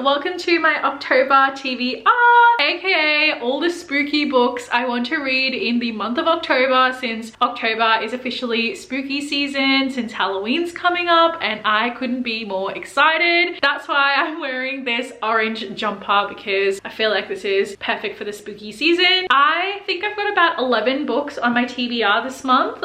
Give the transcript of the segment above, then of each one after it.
welcome to my October TBR, aka all the spooky books I want to read in the month of October, since October is officially spooky season, since Halloween's coming up and I couldn't be more excited. That's why I'm wearing this orange jumper, because I feel like this is perfect for the spooky season. I think I've got about 11 books on my TBR this month,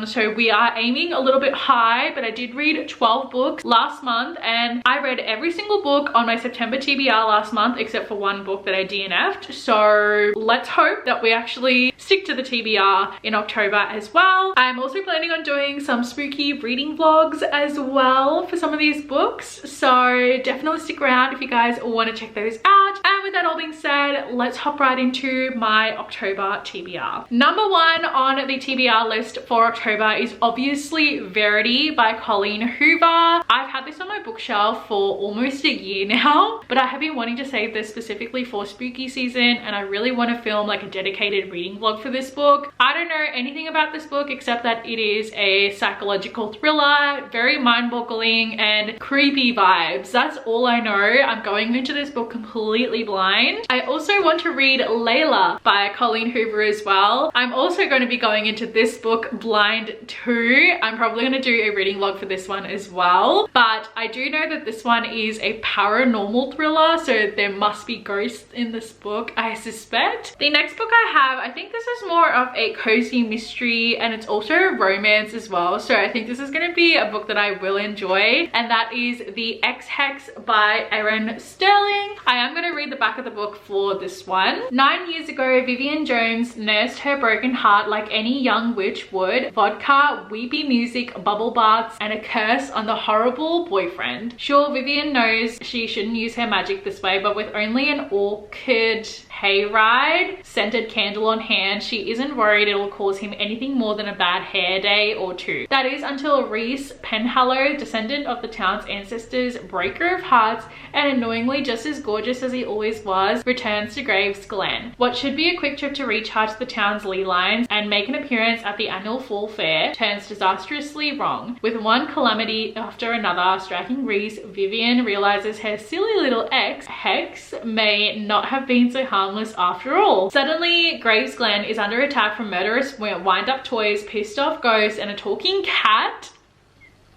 so we are aiming a little bit high, but I did read 12 books last month and I read every single book on my September TBR last month except for one book that I DNF'd. So let's hope that we actually stick to the TBR in October as well. I'm also planning on doing some spooky reading vlogs as well for some of these books, so definitely stick around if you guys want to check those out. And with that all being said, let's hop right into my October TBR. Number one on the TBR list for October is obviously Verity by Colleen Hoover. I've had this on my bookshelf for almost a year now, but I have been wanting to save this specifically for spooky season, and I really want to film like a dedicated reading vlog for this book. I don't know anything about this book except that it is a psychological thriller, very mind-boggling and creepy vibes. That's all I know. I'm going into this book completely blind. I also want to read Layla by Colleen Hoover as well. I'm also going to be going into this book blind too. I'm probably going to do a reading vlog for this one as well, but I do know that this one is a paranormal thriller, so there must be ghosts in this book, I suspect. The next book I have, I think this is more of a cozy mystery and it's also a romance as well, so I think this is going to be a book that I will enjoy, and that is The Ex-Hex by Erin Sterling. I am going to read the back of the book for this one. 9 years ago, Vivian Jones nursed her broken heart like any young witch would. Vodka, weepy music, bubble baths, and a curse on the horrible boyfriend. Sure, Vivian knows she shouldn't use her magic this way, but with only an orchid hayride scented candle on hand, she isn't worried it'll cause him anything more than a bad hair day or two. That is until Reese Penhallow, descendant of the town's ancestors, breaker of hearts, and annoyingly just as gorgeous as he always was, returns to Graves Glen. What should be a quick trip to recharge the town's ley lines and make an appearance at the annual fall fair turns disastrously wrong. With one calamity after another striking Reese, Vivian realizes her silly little ex, Hex, may not have been so harmless after all. Suddenly, Graves Glen is under attack from murderous wind-up toys, pissed off ghosts, and a talking cat.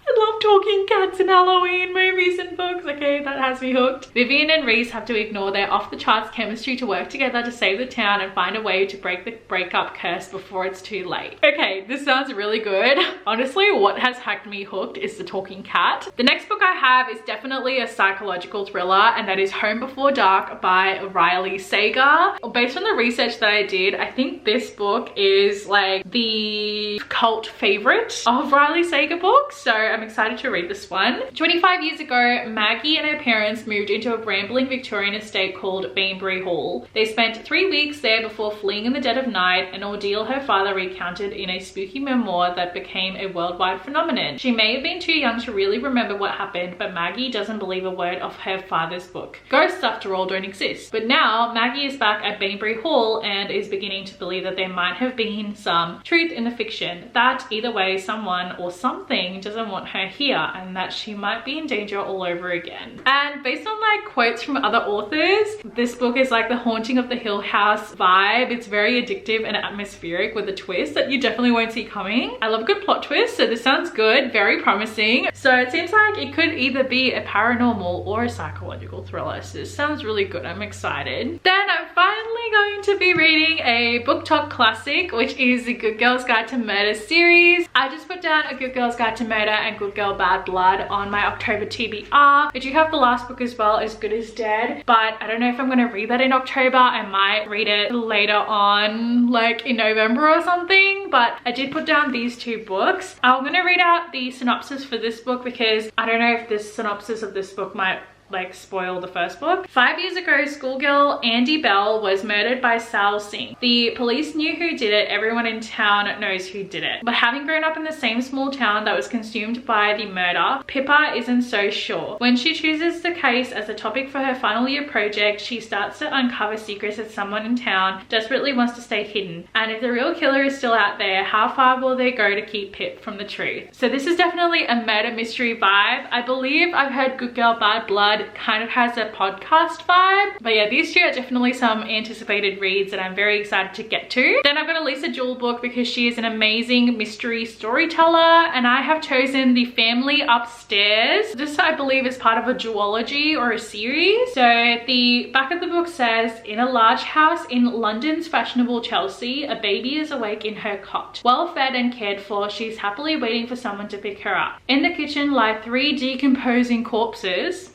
I love talking cats in Halloween movies and books. Okay, that has me hooked. Vivian and Reese have to ignore their off-the-charts chemistry to work together to save the town and find a way to break the breakup curse before it's too late. Okay, this sounds really good. Honestly, what has hacked me hooked is the talking cat. The next book I have is definitely a psychological thriller, and that is Home Before Dark by Riley Sager. Based on the research that I did, I think this book is like the cult favorite of Riley Sager books, so I'm excited to read this one. 25 years ago, Maggie and her parents moved into a rambling Victorian estate called Banbury Hall. They spent 3 weeks there before fleeing in the dead of night, an ordeal her father recounted in a spooky memoir that became a worldwide phenomenon. She may have been too young to really remember what happened, but Maggie doesn't believe a word of her father's book. Ghosts, after all, don't exist. But now, Maggie is back at Banbury Hall and is beginning to believe that there might have been some truth in the fiction, that either way, someone or something doesn't want her here, and that she might be in danger all over again. And based on like quotes from other authors, this book is like the Haunting of the Hill House vibe. It's very addictive and atmospheric with a twist that you definitely won't see coming. I love a good plot twist, so this sounds good, very promising. So it seems like it could either be a paranormal or a psychological thriller, so this sounds really good. I'm excited. Then I'm finally going to be reading a BookTok classic, which is the Good Girl's Guide to Murder series. I just put down A Good Girl's Guide to Murder and Good Girl Bad Blood on my October TBR. I do have the last book as well, As Good as Dead, but I don't know if I'm going to read that in October. I might read it later on, like in November or something, but I did put down these two books. I'm going to read out the synopsis for this book because I don't know if this synopsis of this book might like spoil the first book. 5 years ago, schoolgirl Andy Bell was murdered by Sal Singh. The police knew who did it. Everyone in town knows who did it. But having grown up in the same small town that was consumed by the murder, Pippa isn't so sure. When she chooses the case as a topic for her final year project, she starts to uncover secrets that someone in town desperately wants to stay hidden. And if the real killer is still out there, how far will they go to keep Pip from the truth? So this is definitely a murder mystery vibe. I believe I've heard Good Girl Bad Blood Blood kind of has a podcast vibe. But yeah, these two are definitely some anticipated reads that I'm very excited to get to. Then I've got a Lisa Jewell book because she is an amazing mystery storyteller, and I have chosen The Family Upstairs. This, I believe, is part of a duology or a series. So the back of the book says, in a large house in London's fashionable Chelsea, a baby is awake in her cot. Well fed and cared for, she's happily waiting for someone to pick her up. In the kitchen lie 3 decomposing corpses.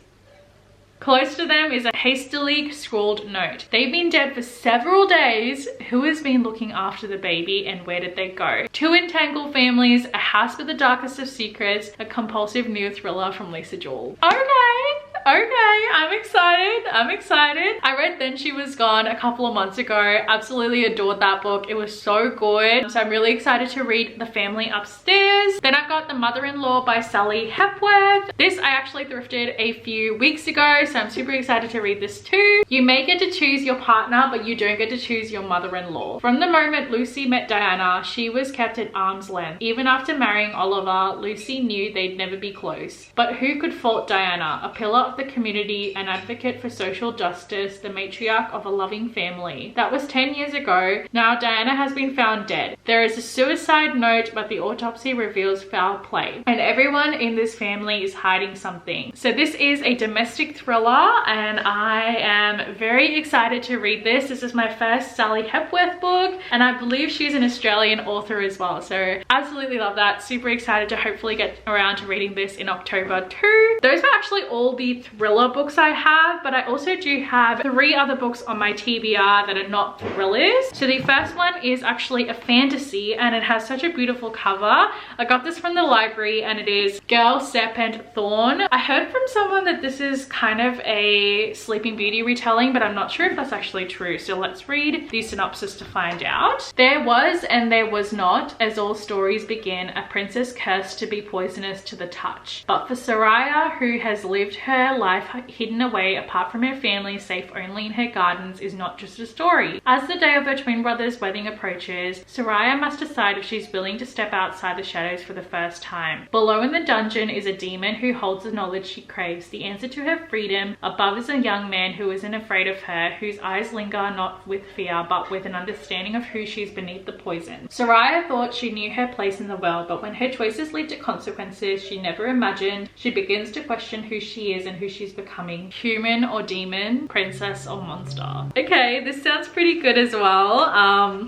Close to them is a hastily scrawled note. They've been dead for several days. Who has been looking after the baby and where did they go? 2 entangled families, a house with the darkest of secrets, a compulsive new thriller from Lisa Jewell. Okay, I'm excited. I read Then She Was Gone a couple of months ago. Absolutely adored that book. It was so good. So I'm really excited to read The Family Upstairs. Then I've got The Mother-in-Law by Sally Hepworth. This I actually thrifted a few weeks ago, so I'm super excited to read this too. You may get to choose your partner, but you don't get to choose your mother-in-law. From the moment Lucy met Diana, she was kept at arm's length. Even after marrying Oliver, Lucy knew they'd never be close. But who could fault Diana, a pillar of the community, an advocate for social justice, the matriarch of a loving family? That was 10 years ago. Now Diana has been found dead. There is a suicide note, but the autopsy reveals foul play. And everyone in this family is hiding something. So this is a domestic thriller, and I am very excited to read this. This is my first Sally Hepworth book, and I believe she's an Australian author as well. So absolutely love that. Super excited to hopefully get around to reading this in October too. Those were actually all the thriller books I have, but I also do have 3 other books on my TBR that are not thrillers. So the first one is actually a fantasy, and it has such a beautiful cover. I got this from the library, and it is Girl, Serpent, Thorn. I heard from someone that this is kind of a Sleeping Beauty retelling, but I'm not sure if that's actually true. So let's read the synopsis to find out. There was and there was not, as all stories begin, a princess cursed to be poisonous to the touch. But for Soraya, who has lived her life hidden away apart from her family, safe only in her gardens, is not just a story. As the day of her twin brother's wedding approaches, Soraya must decide if she's willing to step outside the shadows for the first time. Below in the dungeon is a demon who holds the knowledge she craves, the answer to her freedom. Above is a young man who isn't afraid of her, whose eyes linger not with fear but with an understanding of who she's beneath the poison. Soraya thought she knew her place in the world, but when her choices lead to consequences she never imagined, she begins to question who she is and who she's becoming. Human or demon, princess or monster. Okay, this sounds pretty good as well.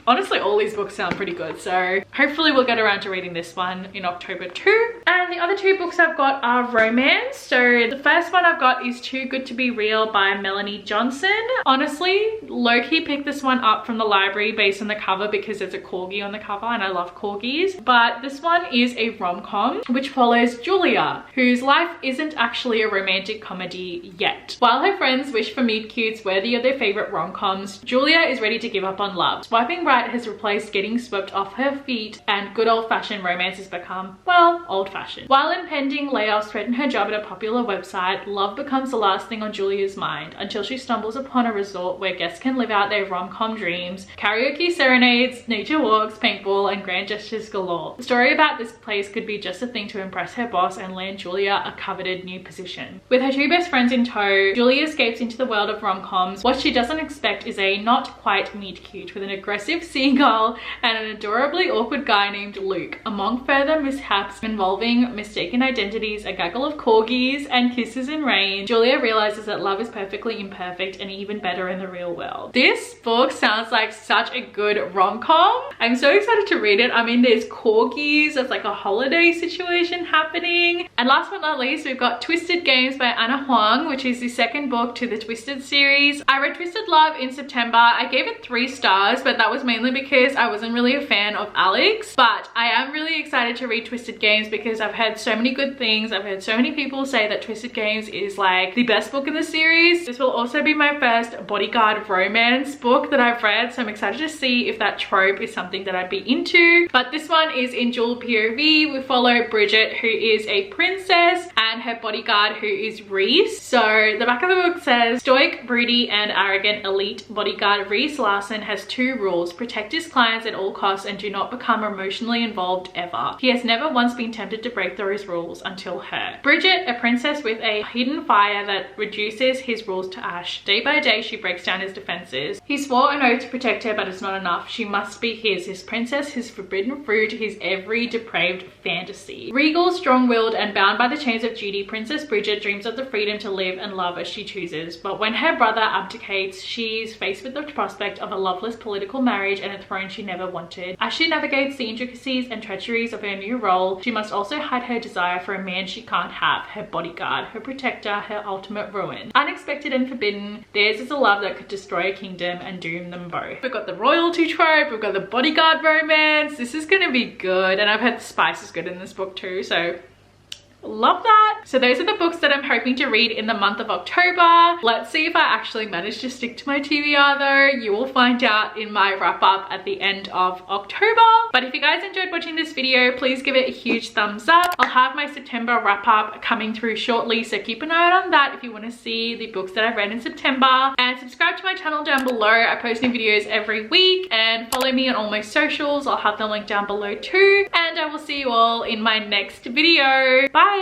Honestly, all these books sound pretty good, so hopefully we'll get around to reading this one in October too. And the other 2 books I've got are romance. So the first one I've got is Too Good to Be Real by Melanie Johnson. Honestly, low-key picked this one up from the library based on the cover because there's a corgi on the cover and I love corgis. But this one is a rom-com which follows Julia, whose life isn't actually a romantic comedy yet. While her friends wish for meet-cutes worthy of their favorite rom-coms, Julia is ready to give up on love. Swiping right has replaced getting swept off her feet, and good old-fashioned romance has become, well, old-fashioned. While impending layoffs threaten her job at a popular website, love becomes the last thing on Julia's mind until she stumbles upon a resort where guests can live out their rom-com dreams. Karaoke serenades, nature walks, paintball, and grand gestures galore. The story about this place could be just a thing to impress her boss and land Julia a coveted new position. With her 2 best friends in tow, Julia escapes into the world of rom-coms. What she doesn't expect is a not quite meet cute with an aggressive seagull and an adorably awkward guy named Luke. Among further mishaps involving mistaken identities, a gaggle of corgis, and kisses in rain, Julia realizes that love is perfectly imperfect and even better in the real world. This book sounds like such a good rom-com. I'm so excited to read it. I mean, there's corgis, there's like a holiday situation happening. And last but not least, we've got Twisted Games by Anna Huang, which is the 2nd book to the Twisted series. I read Twisted Love in September. I gave it 3 stars, but that was mainly because I wasn't really a fan of Alex. But I am really excited to read Twisted Games because I've heard so many good things. I've heard so many people say that Twisted Games is like the best book in the series. This will also be my first bodyguard romance book that I've read, so I'm excited to see if that trope is something that I'd be into. But this one is in dual POV. We follow Bridget, who is a princess, and her bodyguard, who is Reese. So the back of the book says, stoic, broody, and arrogant elite bodyguard Reese Larson has 2 rules: protect his clients at all costs and do not become emotionally involved ever. He has never once been tempted to break those rules until her. Bridget, a princess with a hidden fire that reduces his rules to ash. Day by day, she breaks down his defenses. He swore an oath to protect her, but it's not enough. She must be his princess, his forbidden fruit, his every depraved fantasy. Regal, strong-willed, and bound by the chains of duty, Princess Bridget dreams of the freedom to live and love as she chooses. But when her brother abdicates, she's faced with the prospect of a loveless political marriage and a throne she never wanted. As she navigates the intricacies and treacheries of her new role, she must also hide her desire for a man she can't have, her bodyguard, her protector, her ultimate ruin. Unexpected and forbidden, theirs is a love that could destroy a kingdom and doom them both. We've got the royalty trope, we've got the bodyguard romance. This is gonna be good, and I've heard the spice is good in this book too, so love that. So those are the books that I'm hoping to read in the month of October. Let's see if I actually manage to stick to my TBR though. You will find out in my wrap up at the end of October. But if you guys enjoyed watching this video, please give it a huge thumbs up. I'll have my September wrap up coming through shortly, so keep an eye out on that if you want to see the books that I've read in September. And subscribe to my channel down below. I post new videos every week, and follow me on all my socials. I'll have the link down below too. And I will see you all in my next video. Bye!